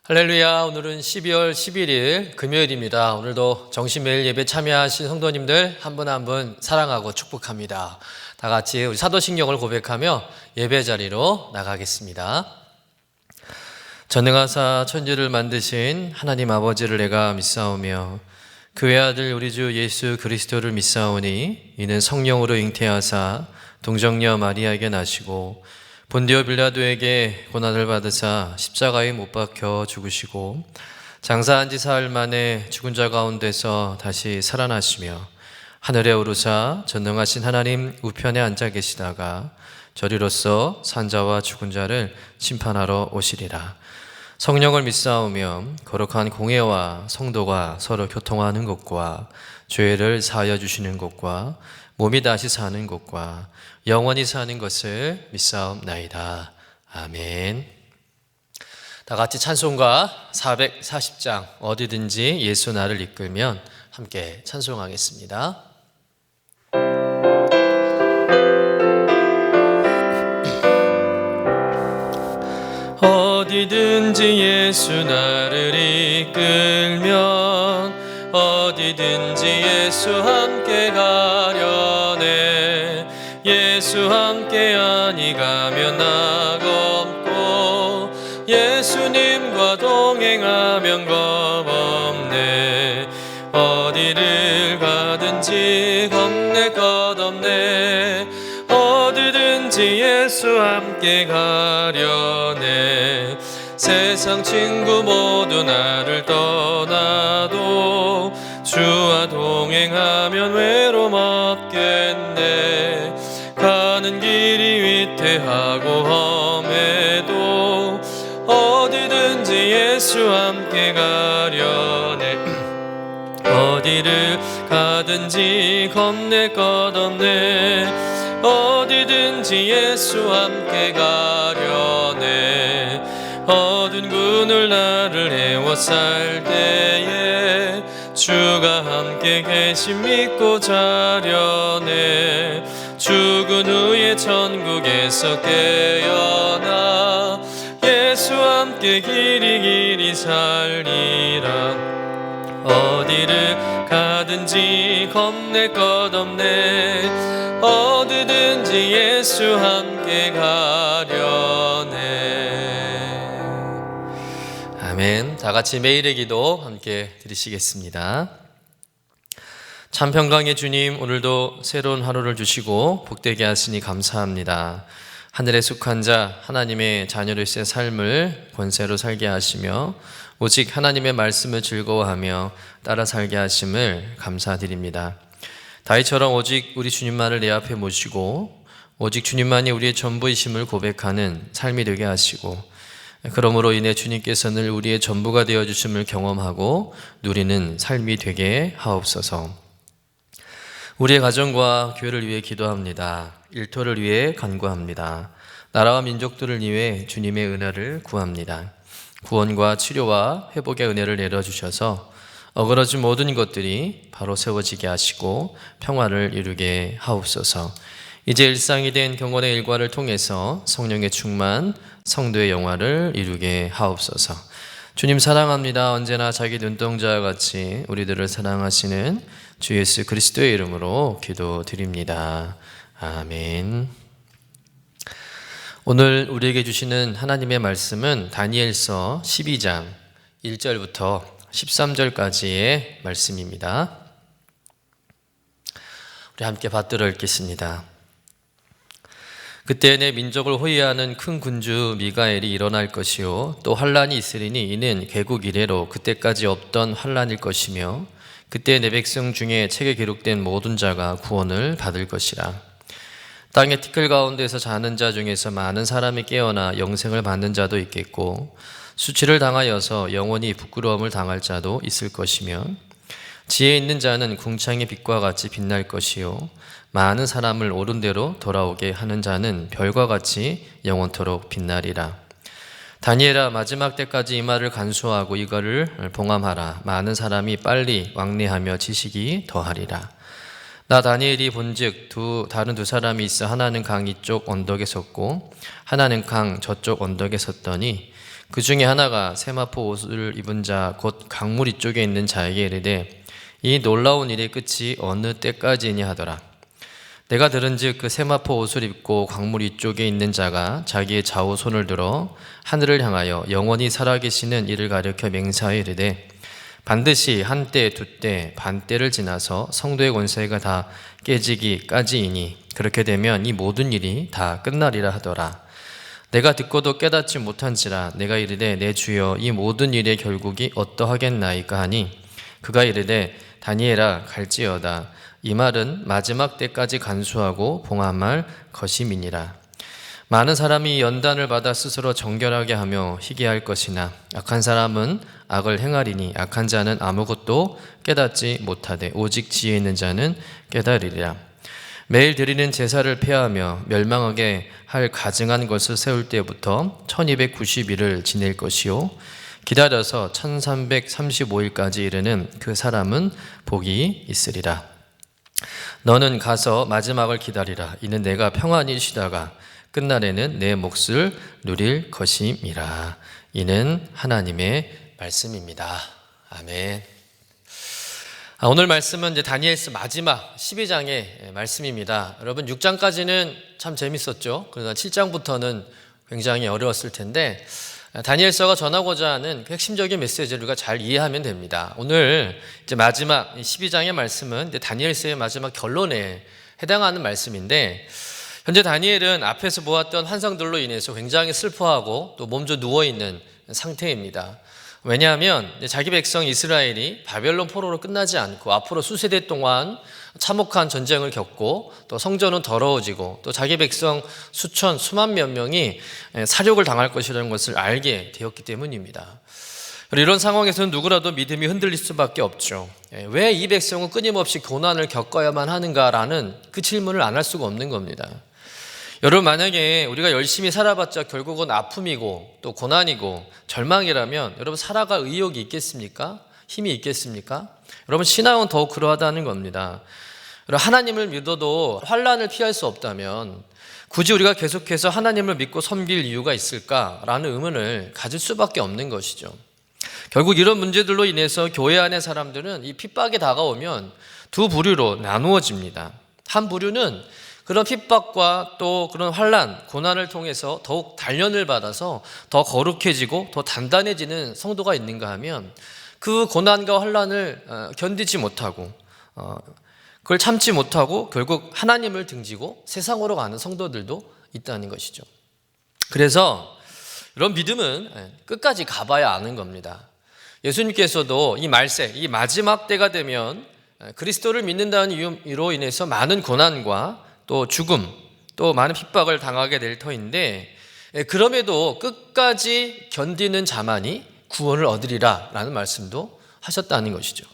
할렐루야. 오늘은 12월 11일 금요일입니다. 오늘도 정신매일 예배 참여하신 성도님들 한 분 한 분 사랑하고 축복합니다. 다 같이 우리 사도신경을 고백하며 예배 자리로 나가겠습니다. 전능하사 천지를 만드신 하나님 아버지를 내가 믿사오며 그 외아들 우리 주 예수 그리스도를 믿사오니 이는 성령으로 잉태하사 동정녀 마리아에게 나시고 본디오 빌라도에게 고난을 받으사 십자가에 못 박혀 죽으시고 장사한 지 사흘 만에 죽은 자 가운데서 다시 살아나시며 하늘에 오르사 전능하신 하나님 우편에 앉아 계시다가 저리로서 산자와 죽은 자를 심판하러 오시리라. 성령을 믿사오며 거룩한 공회와 성도가 서로 교통하는 것과 죄를 사하여 주시는 것과 몸이 다시 사는 것과 영원히 사는 것을 믿사옵나이다. 아멘. 다 같이 찬송가 440장 어디든지 예수 나를 이끌면 함께 찬송하겠습니다. 어디든지 예수 나를 이끌면 어디든지 예수 함께 가려네. 예수 함께 아니 가면 낙없고 예수님과 동행하면 겁없네. 어디를 가든지 겁낼 것 없네. 어디든지 예수 함께 가려네. 세상 친구 모두 나를 떠나도 주와 동행하면 외로움 없겠네. 가는 길이 위태하고 험해도 어디든지 예수 함께 가려네. 어디를 가든지 겁낼 것 없네. 어디든지 예수 함께 가려네. 어두운 그늘 나를 애워쌀 때에 주가 함께 계심 믿고 자려네. 죽은 후에 천국에서 깨어나 예수 함께 길이 살리라. 어디를 가든지 겁낼 것 없네. 어디든지 예수 함께 가려네. 아멘. 다 같이 매일의 기도 함께 드리시겠습니다. 참 평강의 주님, 오늘도 새로운 하루를 주시고 복되게 하시니 감사합니다. 하늘에 속한 자 하나님의 자녀로서의 삶을 권세로 살게 하시며 오직 하나님의 말씀을 즐거워하며 따라 살게 하심을 감사드립니다. 다윗처럼 오직 우리 주님만을 내 앞에 모시고 오직 주님만이 우리의 전부이심을 고백하는 삶이 되게 하시고, 그러므로 인해 주님께서는 우리의 전부가 되어주심을 경험하고 누리는 삶이 되게 하옵소서. 우리의 가정과 교회를 위해 기도합니다. 일터를 위해 간구합니다. 나라와 민족들을 위해 주님의 은혜를 구합니다. 구원과 치료와 회복의 은혜를 내려주셔서 어그러진 모든 것들이 바로 세워지게 하시고 평화를 이루게 하옵소서. 이제 일상이 된 경건의 일과를 통해서 성령의 충만, 성도의 영화를 이루게 하옵소서. 주님 사랑합니다. 언제나 자기 눈동자와 같이 우리들을 사랑하시는 주 예수 그리스도의 이름으로 기도드립니다. 아멘. 오늘 우리에게 주시는 하나님의 말씀은 다니엘서 12장 1절부터 13절까지의 말씀입니다. 우리 함께 받들어 읽겠습니다. 그때 내 민족을 호위하는 큰 군주 미가엘이 일어날 것이요 또 환란이 있으리니 이는 개국 이래로 그때까지 없던 환란일 것이며 그때 내 백성 중에 책에 기록된 모든 자가 구원을 받을 것이라. 땅의 티끌 가운데서 자는 자 중에서 많은 사람이 깨어나 영생을 받는 자도 있겠고 수치를 당하여서 영원히 부끄러움을 당할 자도 있을 것이며 지혜 있는 자는 궁창의 빛과 같이 빛날 것이요 많은 사람을 옳은 대로 돌아오게 하는 자는 별과 같이 영원토록 빛나리라. 다니엘아, 마지막 때까지 이 말을 간수하고 이거를 봉함하라. 많은 사람이 빨리 왕래하며 지식이 더하리라. 나 다니엘이 본즉 다른 두 사람이 있어 하나는 강 이쪽 언덕에 섰고 하나는 강 저쪽 언덕에 섰더니 그 중에 하나가 세마포 옷을 입은 자 곧 강무리 쪽에 있는 자에게 이르되 이 놀라운 일의 끝이 어느 때까지이냐 하더라. 내가 들은즉 그 세마포 옷을 입고 강무리 쪽에 있는 자가 자기의 좌우 손을 들어 하늘을 향하여 영원히 살아계시는 이를 가리켜 맹세하여 이르되 반드시 한때 두때 반때를 지나서 성도의 권세가 다 깨지기까지이니 그렇게 되면 이 모든 일이 다 끝나리라 하더라. 내가 듣고도 깨닫지 못한지라 내가 이르되 내 주여 이 모든 일의 결국이 어떠하겠나이까 하니 그가 이르되 다니엘아 갈지어다. 이 말은 마지막 때까지 간수하고 봉함할 것임이니라. 많은 사람이 연단을 받아 스스로 정결하게 하며 희귀할 것이나 악한 사람은 악을 행하리니 악한 자는 아무것도 깨닫지 못하되 오직 지혜 있는 자는 깨달으리라. 매일 드리는 제사를 폐하며 멸망하게 할 가증한 것을 세울 때부터 1290일을 지낼 것이요 기다려서 1335일까지 이르는 그 사람은 복이 있으리라. 너는 가서 마지막을 기다리라. 이는 내가 평안히 쉬다가 끝날에는 내 몫을 누릴 것임이라. 이는 하나님의 말씀입니다. 아멘. 오늘 말씀은 이제 다니엘서 마지막 12장의 말씀입니다. 여러분 6장까지는 참 재밌었죠. 그러나 7장부터는 굉장히 어려웠을 텐데 다니엘서가 전하고자 하는 그 핵심적인 메시지를 우리가 잘 이해하면 됩니다. 오늘 이제 마지막 12장의 말씀은 이제 다니엘서의 마지막 결론에 해당하는 말씀인데 현재 다니엘은 앞에서 보았던 환상들로 인해서 굉장히 슬퍼하고 또 몸져 누워있는 상태입니다. 왜냐하면 자기 백성 이스라엘이 바벨론 포로로 끝나지 않고 앞으로 수세대 동안 참혹한 전쟁을 겪고 또 성전은 더러워지고 또 자기 백성 수천 수만 몇 명이 사륙을 당할 것이라는 것을 알게 되었기 때문입니다. 이런 상황에서는 누구라도 믿음이 흔들릴 수밖에 없죠. 왜 이 백성은 끊임없이 고난을 겪어야만 하는가라는 그 질문을 안 할 수가 없는 겁니다. 여러분 만약에 우리가 열심히 살아봤자 결국은 아픔이고 또 고난이고 절망이라면 여러분 살아갈 의욕이 있겠습니까? 힘이 있겠습니까? 여러분 신앙은 더욱 그러하다는 겁니다. 하나님을 믿어도 환난을 피할 수 없다면 굳이 우리가 계속해서 하나님을 믿고 섬길 이유가 있을까라는 의문을 가질 수밖에 없는 것이죠. 결국 이런 문제들로 인해서 교회 안의 사람들은 이 핍박이 다가오면 두 부류로 나누어집니다. 한 부류는 그런 핍박과 또 그런 환난, 고난을 통해서 더욱 단련을 받아서 더 거룩해지고 더 단단해지는 성도가 있는가 하면 그 고난과 환난을 견디지 못하고 그걸 참지 못하고 결국 하나님을 등지고 세상으로 가는 성도들도 있다는 것이죠. 그래서 이런 믿음은 끝까지 가봐야 아는 겁니다. 예수님께서도 이 말세, 이 마지막 때가 되면 그리스도를 믿는다는 이유로 인해서 많은 고난과 또 죽음, 또 많은 핍박을 당하게 될 터인데 그럼에도 끝까지 견디는 자만이 구원을 얻으리라 라는 말씀도 하셨다는 것이죠.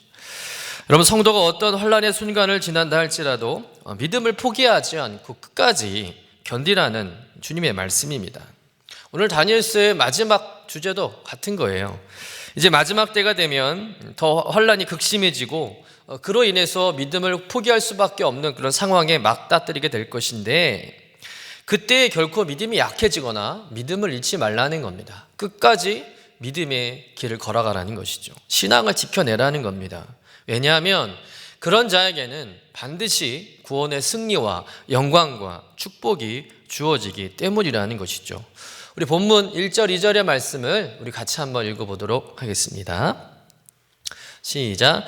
여러분 성도가 어떤 환난의 순간을 지난다 할지라도 믿음을 포기하지 않고 끝까지 견디라는 주님의 말씀입니다. 오늘 다니엘서의 마지막 주제도 같은 거예요. 이제 마지막 때가 되면 더 환난이 극심해지고 그로 인해서 믿음을 포기할 수밖에 없는 그런 상황에 맞닥뜨리게 될 것인데 그때 결코 믿음이 약해지거나 믿음을 잃지 말라는 겁니다. 끝까지 믿음의 길을 걸어가라는 것이죠. 신앙을 지켜내라는 겁니다. 왜냐하면 그런 자에게는 반드시 구원의 승리와 영광과 축복이 주어지기 때문이라는 것이죠. 우리 본문 1절 2절의 말씀을 우리 같이 한번 읽어보도록 하겠습니다. 시작.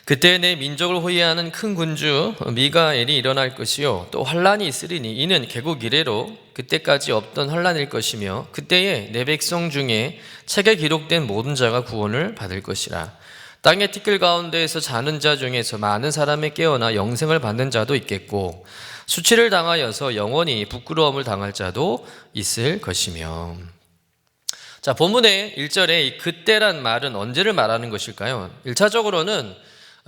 그때 내 민족을 호위하는 큰 군주 미가엘이 일어날 것이요 또 환란이 있으리니 이는 개국 이래로 그때까지 없던 환란일 것이며 그때에 내 백성 중에 책에 기록된 모든 자가 구원을 받을 것이라. 땅의 티끌 가운데에서 자는 자 중에서 많은 사람이 깨어나 영생을 받는 자도 있겠고 수치를 당하여서 영원히 부끄러움을 당할 자도 있을 것이며. 자, 본문의 1절에 이 그때란 말은 언제를 말하는 것일까요? 1차적으로는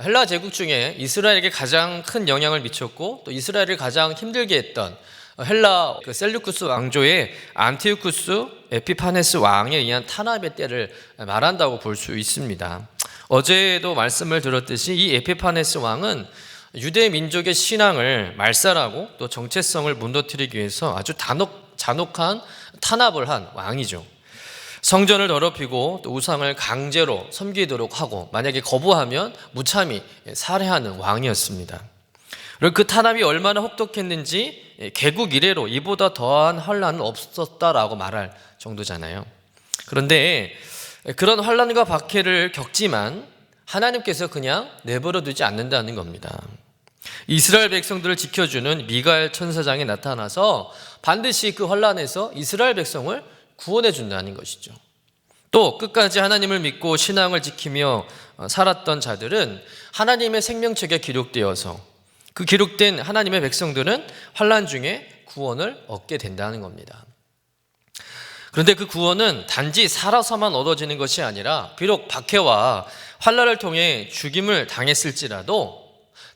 헬라 제국 중에 이스라엘에게 가장 큰 영향을 미쳤고 또 이스라엘을 가장 힘들게 했던 헬라 셀루쿠스 왕조의 안티오쿠스 에피파네스 왕에 의한 탄압의 때를 말한다고 볼 수 있습니다. 어제도 말씀을 들었듯이 이 에피파네스 왕은 유대 민족의 신앙을 말살하고 또 정체성을 무너뜨리기 위해서 아주 잔혹한 탄압을 한 왕이죠. 성전을 더럽히고 또 우상을 강제로 섬기도록 하고 만약에 거부하면 무참히 살해하는 왕이었습니다. 그리고 그 탄압이 얼마나 혹독했는지 개국 이래로 이보다 더한 환난은 없었다라고 말할 정도잖아요. 그런데 그런 환난과 박해를 겪지만 하나님께서 그냥 내버려 두지 않는다는 겁니다. 이스라엘 백성들을 지켜주는 미가엘 천사장이 나타나서 반드시 그 환난에서 이스라엘 백성을 구원해 준다는 것이죠. 또 끝까지 하나님을 믿고 신앙을 지키며 살았던 자들은 하나님의 생명책에 기록되어서 그 기록된 하나님의 백성들은 환난 중에 구원을 얻게 된다는 겁니다. 그런데 그 구원은 단지 살아서만 얻어지는 것이 아니라 비록 박해와 환난을 통해 죽임을 당했을지라도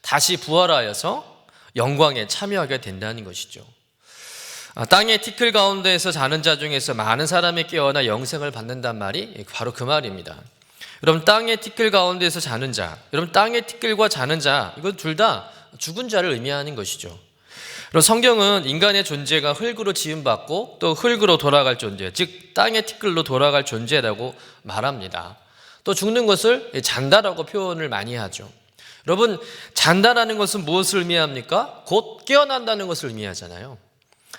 다시 부활하여서 영광에 참여하게 된다는 것이죠. 땅의 티끌 가운데에서 자는 자 중에서 많은 사람이 깨어나 영생을 받는단 말이 바로 그 말입니다. 여러분, 땅의 티끌 가운데에서 자는 자, 여러분 땅의 티끌과 자는 자, 이건 둘 다 죽은 자를 의미하는 것이죠. 그리고 성경은 인간의 존재가 흙으로 지음받고 또 흙으로 돌아갈 존재, 즉 땅의 티끌로 돌아갈 존재라고 말합니다. 또 죽는 것을 잔다라고 표현을 많이 하죠. 여러분, 잔다라는 것은 무엇을 의미합니까? 곧 깨어난다는 것을 의미하잖아요.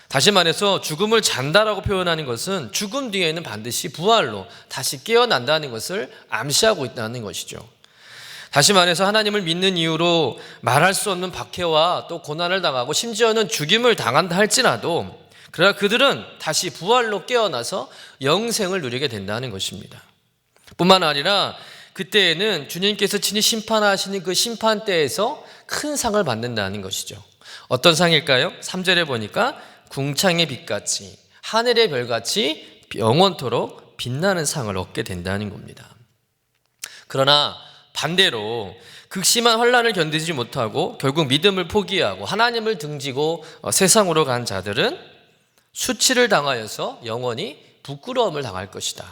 다시 말해서 죽음을 잔다라고 표현하는 것은 죽음 뒤에는 반드시 부활로 다시 깨어난다는 것을 암시하고 있다는 것이죠. 다시 말해서 하나님을 믿는 이유로 말할 수 없는 박해와 또 고난을 당하고 심지어는 죽임을 당한다 할지라도 그러나 그들은 다시 부활로 깨어나서 영생을 누리게 된다는 것입니다. 뿐만 아니라 그때에는 주님께서 친히 심판하시는 그 심판대에서 큰 상을 받는다는 것이죠. 어떤 상일까요? 3절에 보니까 궁창의 빛같이 하늘의 별같이 영원토록 빛나는 상을 얻게 된다는 겁니다. 그러나 반대로 극심한 환난을 견디지 못하고 결국 믿음을 포기하고 하나님을 등지고 세상으로 간 자들은 수치를 당하여서 영원히 부끄러움을 당할 것이다.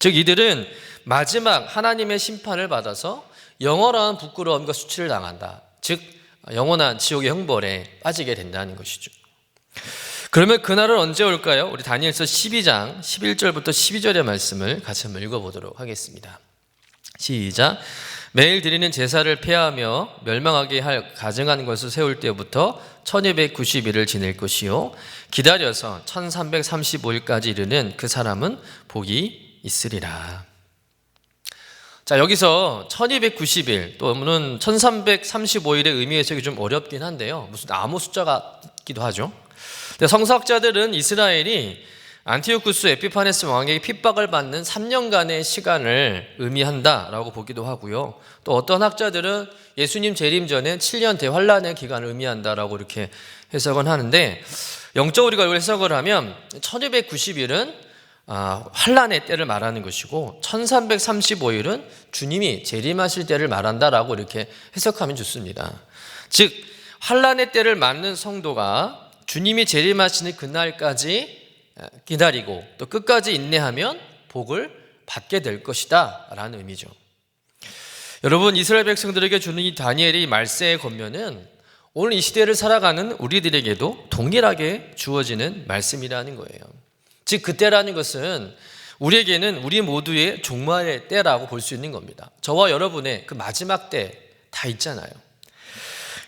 즉 이들은 마지막 하나님의 심판을 받아서 영원한 부끄러움과 수치를 당한다. 즉 영원한 지옥의 형벌에 빠지게 된다는 것이죠. 그러면 그날은 언제 올까요? 우리 다니엘서 12장 11절부터 12절의 말씀을 같이 한번 읽어보도록 하겠습니다. 시작. 매일 드리는 제사를 폐하며 멸망하게 할 가증한 것을 세울 때부터 1290일을 지낼 것이요 기다려서 1335일까지 이르는 그 사람은 복이 있으리라. 자, 여기서 1290일 또는 1335일의 의미 해석이 좀 어렵긴 한데요. 무슨 나무 숫자 같기도 하죠. 근데 성서학자들은 이스라엘이 안티오쿠스 에피파네스 왕에게 핍박을 받는 3년간의 시간을 의미한다라고 보기도 하고요. 또 어떤 학자들은 예수님 재림 전에 7년 대환란의 기간을 의미한다라고 이렇게 해석은 하는데 영적으로 우리가 이걸 해석을 하면 1290일은 환란의 때를 말하는 것이고 1335일은 주님이 재림하실 때를 말한다라고 이렇게 해석하면 좋습니다. 즉 환란의 때를 맞는 성도가 주님이 재림하시는 그날까지 기다리고 또 끝까지 인내하면 복을 받게 될 것이다 라는 의미죠. 여러분, 이스라엘 백성들에게 주는 이 다니엘의 말세의 권면은 오늘 이 시대를 살아가는 우리들에게도 동일하게 주어지는 말씀이라는 거예요. 즉 그때라는 것은 우리에게는 우리 모두의 종말의 때라고 볼 수 있는 겁니다. 저와 여러분의 그 마지막 때 다 있잖아요.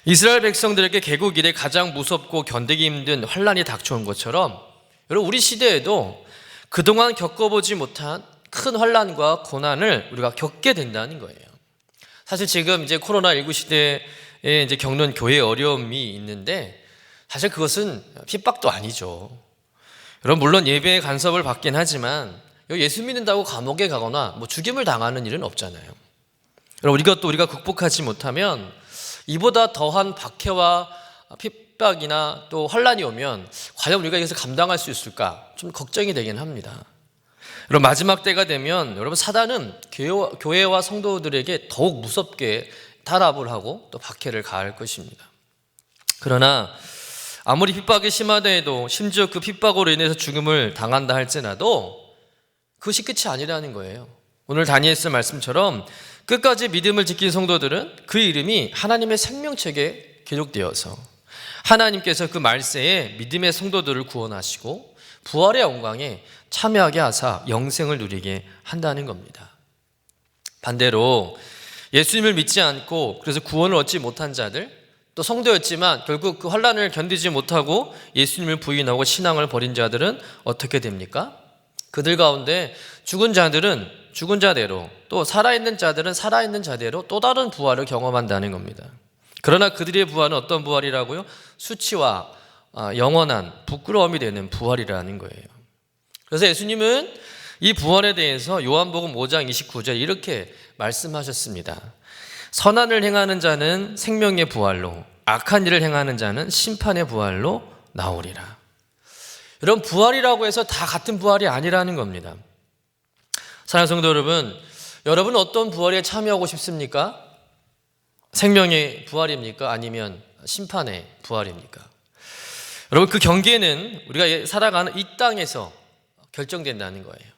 이스라엘 백성들에게 개국 이래 가장 무섭고 견디기 힘든 환란이 닥쳐온 것처럼 여러분 우리 시대에도 그동안 겪어보지 못한 큰 환란과 고난을 우리가 겪게 된다는 거예요. 사실 지금 이제 코로나19 시대에 이제 겪는 교회의 어려움이 있는데 사실 그것은 핍박도 아니죠. 여러분 물론 예배에 간섭을 받긴 하지만 예수 믿는다고 감옥에 가거나 죽임을 당하는 일은 없잖아요. 여러분 이것도 우리가 극복하지 못하면 이보다 더한 박해와 핍박이나 또 환란이 오면 과연 우리가 이것을 감당할 수 있을까 좀 걱정이 되긴 합니다. 여러분 마지막 때가 되면 여러분 사단은 교회와 성도들에게 더욱 무섭게 탄압을 하고 또 박해를 가할 것입니다. 그러나 아무리 핍박이 심하다 해도 심지어 그 핍박으로 인해서 죽음을 당한다 할지라도 그것이 끝이 아니라는 거예요. 오늘 다니엘서 말씀처럼 끝까지 믿음을 지킨 성도들은 그 이름이 하나님의 생명책에 기록되어서 하나님께서 그 말세에 믿음의 성도들을 구원하시고 부활의 영광에 참여하게 하사 영생을 누리게 한다는 겁니다. 반대로 예수님을 믿지 않고 그래서 구원을 얻지 못한 자들, 또 성도였지만 결국 그 환난을 견디지 못하고 예수님을 부인하고 신앙을 버린 자들은 어떻게 됩니까? 그들 가운데 죽은 자들은 죽은 자대로, 또 살아있는 자들은 살아있는 자대로 또 다른 부활을 경험한다는 겁니다. 그러나 그들의 부활은 어떤 부활이라고요? 수치와 영원한 부끄러움이 되는 부활이라는 거예요. 그래서 예수님은 이 부활에 대해서 요한복음 5장 29절 이렇게 말씀하셨습니다. 선한을 행하는 자는 생명의 부활로, 악한 일을 행하는 자는 심판의 부활로 나오리라. 여러분, 부활이라고 해서 다 같은 부활이 아니라는 겁니다. 사랑하는 성도 여러분, 여러분 어떤 부활에 참여하고 싶습니까? 생명의 부활입니까? 아니면 심판의 부활입니까? 여러분, 그 경계는 우리가 살아가는 이 땅에서 결정된다는 거예요.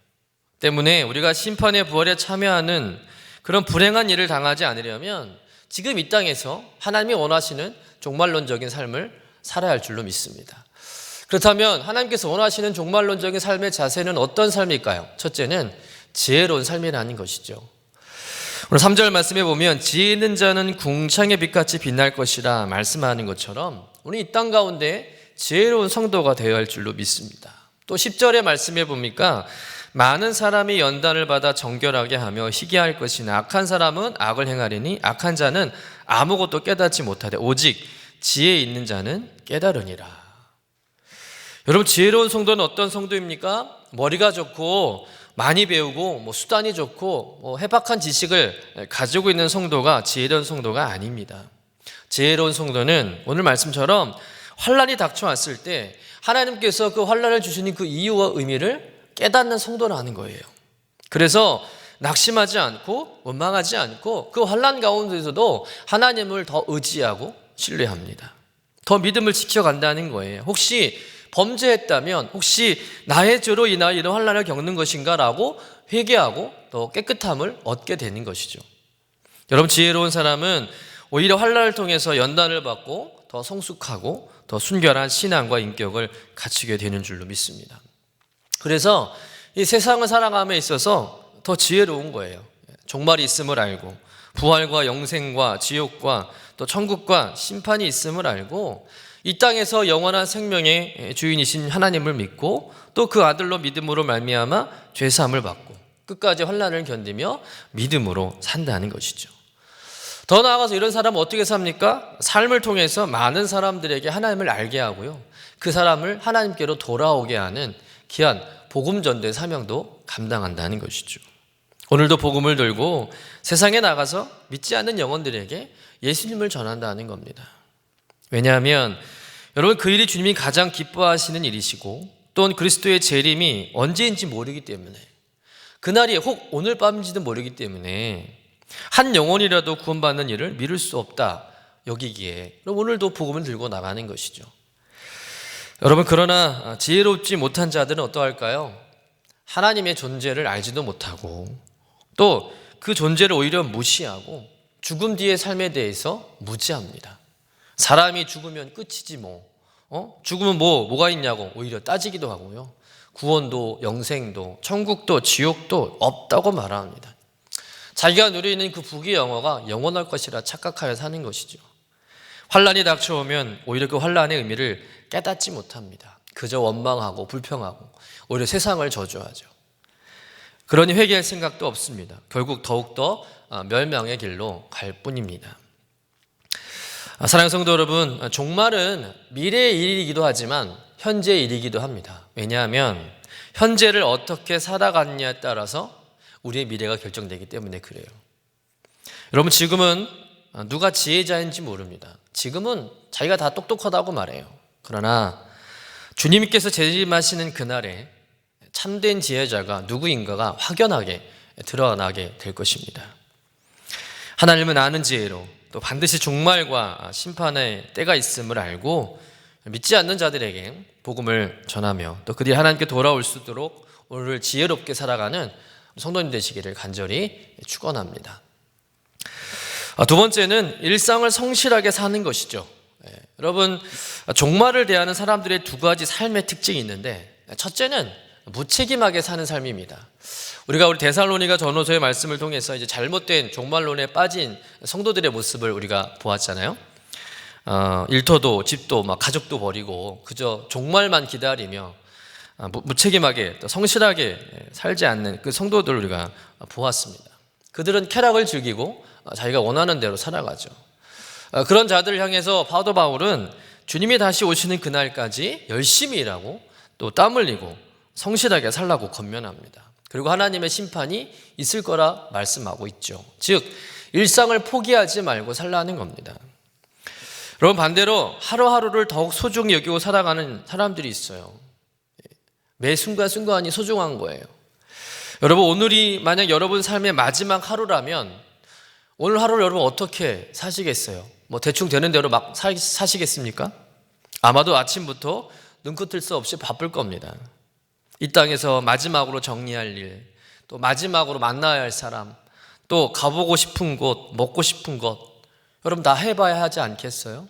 때문에 우리가 심판의 부활에 참여하는 그런 불행한 일을 당하지 않으려면 지금 이 땅에서 하나님이 원하시는 종말론적인 삶을 살아야 할 줄로 믿습니다. 그렇다면 하나님께서 원하시는 종말론적인 삶의 자세는 어떤 삶일까요? 첫째는 지혜로운 삶이라는 것이죠. 오늘 3절 말씀에 보면 지혜 있는 자는 궁창의 빛같이 빛날 것이라 말씀하는 것처럼 우리 이 땅 가운데 지혜로운 성도가 되어야 할 줄로 믿습니다. 또 10절의 말씀에 보니까 많은 사람이 연단을 받아 정결하게 하며 희귀할 것이나 악한 사람은 악을 행하리니 악한 자는 아무것도 깨닫지 못하되 오직 지혜 있는 자는 깨달으니라. 여러분, 지혜로운 성도는 어떤 성도입니까? 머리가 좋고 많이 배우고 수단이 좋고 해박한 지식을 가지고 있는 성도가 지혜로운 성도가 아닙니다. 지혜로운 성도는 오늘 말씀처럼 환난이 닥쳐왔을 때 하나님께서 그 환난을 주시는 그 이유와 의미를 깨닫는 성도라는 거예요. 그래서 낙심하지 않고 원망하지 않고 그 환난 가운데서도 하나님을 더 의지하고 신뢰합니다. 더 믿음을 지켜간다는 거예요. 혹시 범죄했다면 혹시 나의 죄로 인하여 이런 환난을 겪는 것인가 라고 회개하고 또 깨끗함을 얻게 되는 것이죠. 여러분, 지혜로운 사람은 오히려 환난을 통해서 연단을 받고 더 성숙하고 더 순결한 신앙과 인격을 갖추게 되는 줄로 믿습니다. 그래서 이 세상을 살아감에 있어서 더 지혜로운 거예요. 종말이 있음을 알고 부활과 영생과 지옥과 또 천국과 심판이 있음을 알고 이 땅에서 영원한 생명의 주인이신 하나님을 믿고 또 그 아들로 믿음으로 말미암아 죄사함을 받고 끝까지 환난을 견디며 믿음으로 산다는 것이죠. 더 나아가서 이런 사람은 어떻게 삽니까? 삶을 통해서 많은 사람들에게 하나님을 알게 하고요, 그 사람을 하나님께로 돌아오게 하는 귀한 복음 전도의 사명도 감당한다는 것이죠. 오늘도 복음을 들고 세상에 나가서 믿지 않는 영혼들에게 예수님을 전한다는 겁니다. 왜냐하면 여러분, 그 일이 주님이 가장 기뻐하시는 일이시고 또는 그리스도의 재림이 언제인지 모르기 때문에, 그날이 혹 오늘 밤인지도 모르기 때문에 한 영혼이라도 구원받는 일을 미룰 수 없다 여기기에 오늘도 복음을 들고 나가는 것이죠. 여러분, 그러나 지혜롭지 못한 자들은 어떠할까요? 하나님의 존재를 알지도 못하고 또 그 존재를 오히려 무시하고 죽음 뒤의 삶에 대해서 무지합니다. 사람이 죽으면 끝이지 죽으면 뭐가 있냐고 오히려 따지기도 하고요, 구원도 영생도 천국도 지옥도 없다고 말합니다. 자기가 누리는 그 부귀 영화가 영원할 것이라 착각하여 사는 것이죠. 환난이 닥쳐오면 오히려 그 환난의 의미를 깨닫지 못합니다. 그저 원망하고 불평하고 오히려 세상을 저주하죠. 그러니 회개할 생각도 없습니다. 결국 더욱더 멸망의 길로 갈 뿐입니다. 사랑하는 성도 여러분, 종말은 미래의 일이기도 하지만 현재의 일이기도 합니다. 왜냐하면 현재를 어떻게 살아갔냐에 따라서 우리의 미래가 결정되기 때문에 그래요. 여러분, 지금은 누가 지혜자인지 모릅니다. 지금은 자기가 다 똑똑하다고 말해요. 그러나 주님께서 재림하시는 그날에 참된 지혜자가 누구인가가 확연하게 드러나게 될 것입니다. 하나님은 아는 지혜로 또 반드시 종말과 심판의 때가 있음을 알고 믿지 않는 자들에게 복음을 전하며 또 그들이 하나님께 돌아올 수 있도록 오늘 지혜롭게 살아가는 성도님 되시기를 간절히 축원합니다. 두 번째는 일상을 성실하게 사는 것이죠. 여러분, 종말을 대하는 사람들의 두 가지 삶의 특징이 있는데 첫째는 무책임하게 사는 삶입니다. 우리 데살로니가 전후서의 말씀을 통해서 이제 잘못된 종말론에 빠진 성도들의 모습을 우리가 보았잖아요. 일터도 집도 막 가족도 버리고 그저 종말만 기다리며 무책임하게 또 성실하게 살지 않는 그 성도들을 우리가 보았습니다. 그들은 쾌락을 즐기고 자기가 원하는 대로 살아가죠. 그런 자들을 향해서 사도 바울은 주님이 다시 오시는 그날까지 열심히 일하고 또 땀 흘리고 성실하게 살라고 권면합니다. 그리고 하나님의 심판이 있을 거라 말씀하고 있죠. 즉 일상을 포기하지 말고 살라는 겁니다. 여러분, 반대로 하루하루를 더욱 소중히 여기고 살아가는 사람들이 있어요. 매 순간순간이 소중한 거예요. 여러분, 오늘이 만약 여러분 삶의 마지막 하루라면 오늘 하루를 여러분 어떻게 사시겠어요? 대충 되는 대로 막 사시겠습니까? 아마도 아침부터 눈코 뜰 새 없이 바쁠 겁니다. 이 땅에서 마지막으로 정리할 일, 또 마지막으로 만나야 할 사람, 또 가보고 싶은 곳, 먹고 싶은 것, 여러분 다 해봐야 하지 않겠어요?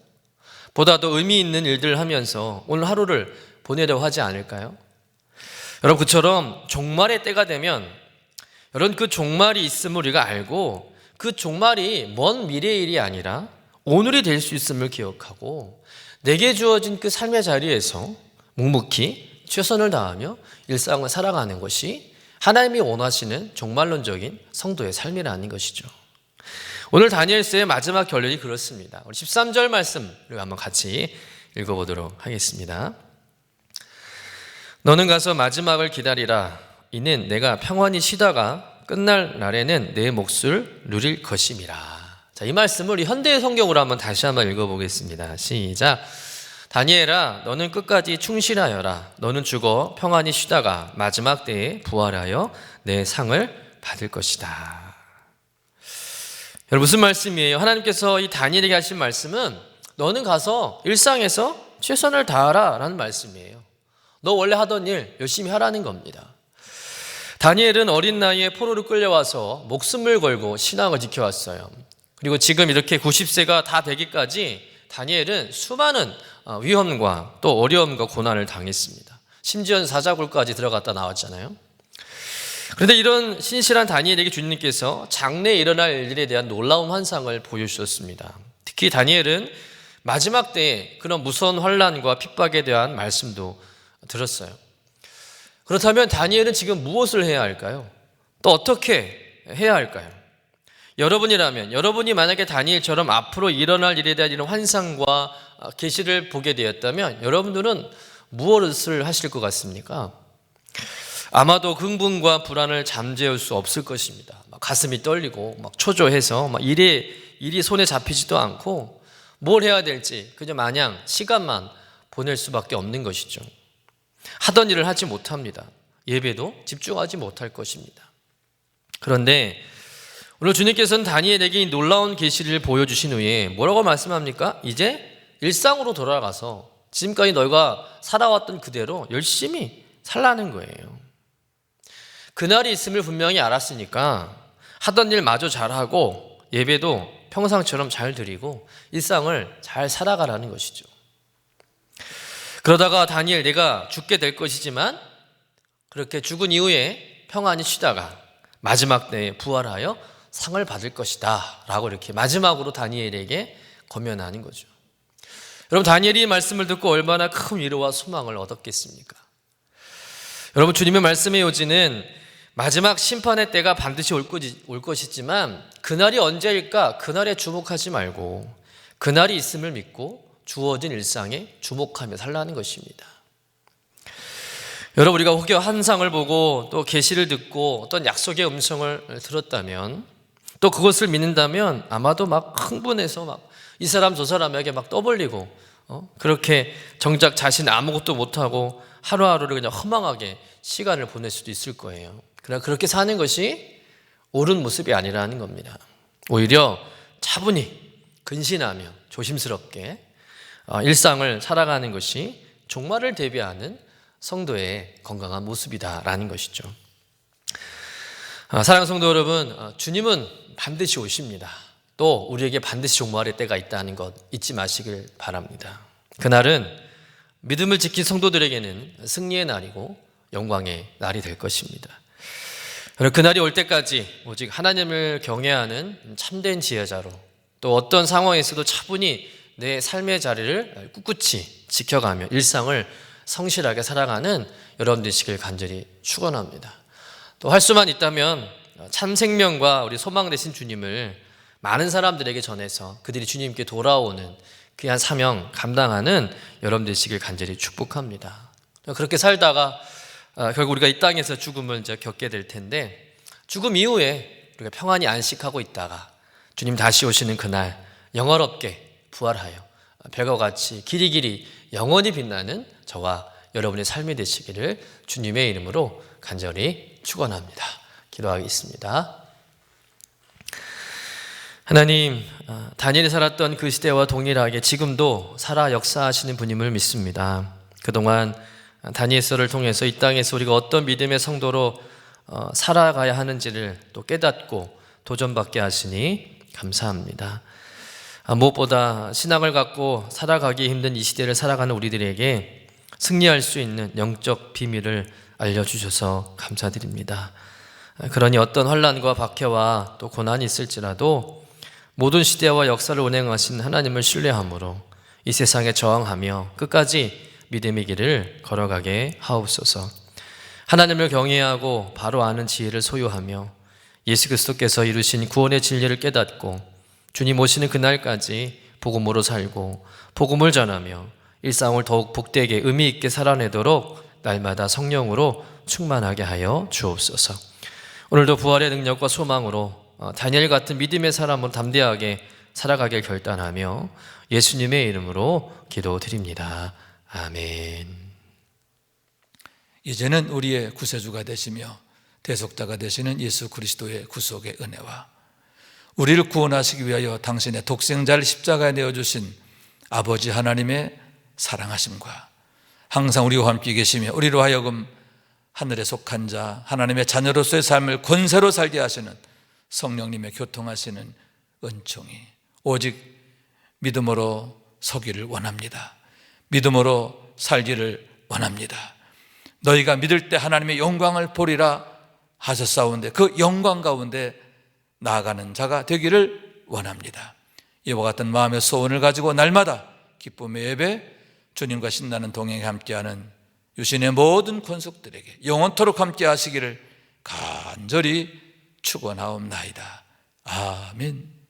보다 더 의미 있는 일들을 하면서 오늘 하루를 보내려고 하지 않을까요? 여러분, 그처럼 종말의 때가 되면 여러분 그 종말이 있음을 우리가 알고 그 종말이 먼 미래의 일이 아니라 오늘이 될 수 있음을 기억하고 내게 주어진 그 삶의 자리에서 묵묵히 최선을 다하며 일상을 살아가는 것이 하나님이 원하시는 종말론적인 성도의 삶이라는 것이죠. 오늘 다니엘서의 마지막 결론이 그렇습니다. 우리 13절 말씀 우리가 한번 같이 읽어보도록 하겠습니다. 너는 가서 마지막을 기다리라. 이는 내가 평안히 쉬다가 끝날 날에는 내 몫을 누릴 것임이라. 자, 이 말씀을 우리 현대의 성경으로 다시 한번 읽어보겠습니다. 시작. 다니엘아, 너는 끝까지 충실하여라. 너는 죽어 평안히 쉬다가 마지막 때에 부활하여 내 상을 받을 것이다. 여러분, 무슨 말씀이에요? 하나님께서 이 다니엘에게 하신 말씀은 너는 가서 일상에서 최선을 다하라 라는 말씀이에요. 너 원래 하던 일 열심히 하라는 겁니다. 다니엘은 어린 나이에 포로로 끌려와서 목숨을 걸고 신앙을 지켜왔어요. 그리고 지금 이렇게 90세가 다 되기까지 다니엘은 수많은 위험과 또 어려움과 고난을 당했습니다. 심지어는 사자굴까지 들어갔다 나왔잖아요. 그런데 이런 신실한 다니엘에게 주님께서 장래에 일어날 일들에 대한 놀라운 환상을 보여주셨습니다. 특히 다니엘은 마지막 때에 그런 무서운 환난과 핍박에 대한 말씀도 들었어요. 그렇다면 다니엘은 지금 무엇을 해야 할까요? 또 어떻게 해야 할까요? 여러분이라면, 여러분이 만약에 다니엘처럼 앞으로 일어날 일에 대한 이런 환상과 계시를 보게 되었다면 여러분들은 무엇을 하실 것 같습니까? 아마도 흥분과 불안을 잠재울 수 없을 것입니다. 가슴이 떨리고 초조해서 일이 손에 잡히지도 않고 뭘 해야 될지 그저 마냥 시간만 보낼 수밖에 없는 것이죠. 하던 일을 하지 못합니다. 예배도 집중하지 못할 것입니다. 그런데 오늘 주님께서는 다니엘에게 이 놀라운 계시를 보여주신 후에 뭐라고 말씀합니까? 이제 일상으로 돌아가서 지금까지 너희가 살아왔던 그대로 열심히 살라는 거예요. 그날이 있음을 분명히 알았으니까 하던 일 마저 잘하고 예배도 평상처럼 잘 드리고 일상을 잘 살아가라는 것이죠. 그러다가 다니엘, 내가 죽게 될 것이지만 그렇게 죽은 이후에 평안히 쉬다가 마지막 때에 부활하여 상을 받을 것이다 라고 이렇게 마지막으로 다니엘에게 권면하는 거죠. 여러분, 다니엘이 이 말씀을 듣고 얼마나 큰 위로와 소망을 얻었겠습니까? 여러분, 주님의 말씀의 요지는 마지막 심판의 때가 반드시 올 것이지만 그날이 언제일까? 그날에 주목하지 말고 그날이 있음을 믿고 주어진 일상에 주목하며 살라는 것입니다. 여러분, 우리가 혹여 환상을 보고 또 계시를 듣고 어떤 약속의 음성을 들었다면 또 그것을 믿는다면 아마도 흥분해서 이 사람 저 사람에게 떠벌리고 그렇게 정작 자신 아무것도 못하고 하루하루를 그냥 허망하게 시간을 보낼 수도 있을 거예요. 그러나 그렇게 사는 것이 옳은 모습이 아니라는 겁니다. 오히려 차분히 근신하며 조심스럽게 일상을 살아가는 것이 종말을 대비하는 성도의 건강한 모습이다라는 것이죠. 사랑하는 성도 여러분, 주님은 반드시 오십니다. 또 우리에게 반드시 종말의 때가 있다는 것 잊지 마시길 바랍니다. 그날은 믿음을 지킨 성도들에게는 승리의 날이고 영광의 날이 될 것입니다. 그날이 올 때까지 오직 하나님을 경외하는 참된 지혜자로, 또 어떤 상황에서도 차분히 내 삶의 자리를 꿋꿋이 지켜가며 일상을 성실하게 살아가는 여러분 되시길 간절히 축원합니다. 또 할 수만 있다면 참 생명과 우리 소망 되신 주님을 많은 사람들에게 전해서 그들이 주님께 돌아오는 귀한 사명 감당하는 여러분 되시길 간절히 축복합니다. 그렇게 살다가 결국 우리가 이 땅에서 죽음을 이제 겪게 될 텐데, 죽음 이후에 우리가 평안히 안식하고 있다가 주님 다시 오시는 그날 영화롭게 부활하여 별과 같이 길이길이 영원히 빛나는 저와 여러분의 삶이 되시기를 주님의 이름으로 간절히 축원합니다. 기도하겠습니다. 하나님, 다니엘이 살았던 그 시대와 동일하게 지금도 살아 역사하시는 분임을 믿습니다. 그동안 다니엘서를 통해서 이 땅에서 우리가 어떤 믿음의 성도로 살아가야 하는지를 또 깨닫고 도전받게 하시니 감사합니다. 무엇보다 신앙을 갖고 살아가기 힘든 이 시대를 살아가는 우리들에게 승리할 수 있는 영적 비밀을 알려주셔서 감사드립니다. 그러니 어떤 환난과 박해와 또 고난이 있을지라도 모든 시대와 역사를 운행하신 하나님을 신뢰함으로 이 세상에 저항하며 끝까지 믿음의 길을 걸어가게 하옵소서. 하나님을 경외하고 바로 아는 지혜를 소유하며 예수 그리스도께서 이루신 구원의 진리를 깨닫고 주님 오시는 그날까지 복음으로 살고 복음을 전하며 일상을 더욱 복되게 의미 있게 살아내도록 날마다 성령으로 충만하게 하여 주옵소서. 오늘도 부활의 능력과 소망으로 다니엘 같은 믿음의 사람으로 담대하게 살아가길 결단하며 예수님의 이름으로 기도드립니다. 아멘. 이제는 우리의 구세주가 되시며 대속자가 되시는 예수 그리스도의 구속의 은혜와 우리를 구원하시기 위하여 당신의 독생자를 십자가에 내어주신 아버지 하나님의 사랑하심과 항상 우리와 함께 계시며 우리로 하여금 하늘에 속한 자 하나님의 자녀로서의 삶을 권세로 살게 하시는 성령님의 교통하시는 은총이 오직 믿음으로 서기를 원합니다. 믿음으로 살기를 원합니다. 너희가 믿을 때 하나님의 영광을 보리라 하셨사온데 그 영광 가운데 나아가는 자가 되기를 원합니다. 이와 같은 마음의 소원을 가지고 날마다 기쁨의 예배 주님과 신나는 동행에 함께하는 유신의 모든 권속들에게 영원토록 함께 하시기를 간절히 축원하옵나이다. 아멘.